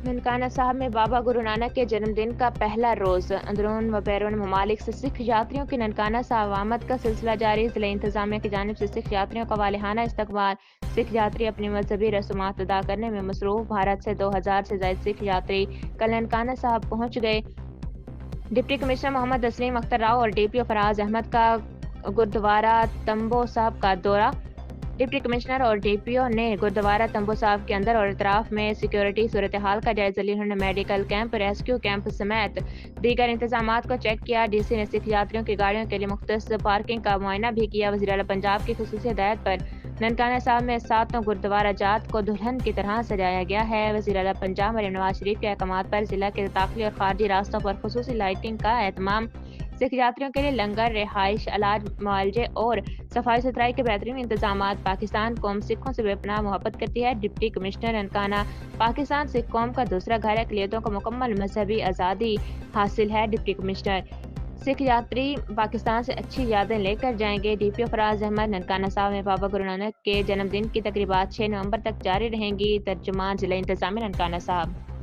ननकाना साहब में बाबा गुरु नानक के जन्मदिन का पहला रोज अंदरून व बैरून ममालिक से सिख यात्रियों की ननकाना साहब आमद का सिलसिला जारी। जिला इंतजामिया की जानिब से सिख यात्रियों का वालिहाना इस्तकबाल। सिख यात्री अपनी मजहबी रस्मात अदा करने में मसरूफ। भारत से 2000 से ज्यादा सिख यात्री कल ननकाना साहब पहुंच गए। डिप्टी कमिश्नर मोहम्मद तस्लीम अख्तर राव और डीपीओ फराज अहमद का गुरुद्वारा तंबो साहब का दौरा। डिप्टी कमिश्नर और डीपीओ ने गुरुद्वारा तंबू साहब के अंदर और इतराफ में सिक्योरिटी सूरत हाल का जायजा लिया। उन्होंने मेडिकल कैंप, रेस्क्यू कैंप समेत दीगर इंतजामात को चेक किया। डीसी ने सिख यात्रियों की गाड़ियों के लिए मुख्तस पार्किंग का मुआयना भी किया। वज़ीर आला पंजाब की खुसूसी हिदायत पर ननकाना साहब में 7 गुरुद्वारा जात को दुल्हन की तरह सजाया गया है। वज़ीर आला पंजाब मरीम नवाज शरीफ के अहकामात पर जिला के दाखिली और खारजी रास्तों पर खुसूसी लाइटिंग का एहतमाम। सिख यात्रियों के लिए लंगर, रिहाइश, इलाज, मुआलजे और सफाई सुथराई के बेहतरीन इंतजामात। पाकिस्तान कौम सिखों से बेपनाह मोहब्बत करती है। Deputy commissioner Nankana. पाकिस्तान सिख कौम का दूसरा घर है। अक़लियतों को मुकम्मल मजहबी आज़ादी हासिल है। Deputy commissioner. सिख यात्री पाकिस्तान से अच्छी यादें लेकर जाएंगे। डीपीओ फराज अहमद। ननकाना साहब में बाबा गुरु नानक के जन्मदिन की तकरीबात 6 नवंबर तक जारी रहेंगी। तर्जुमान जिला इंतजामिया ननकाना साहब।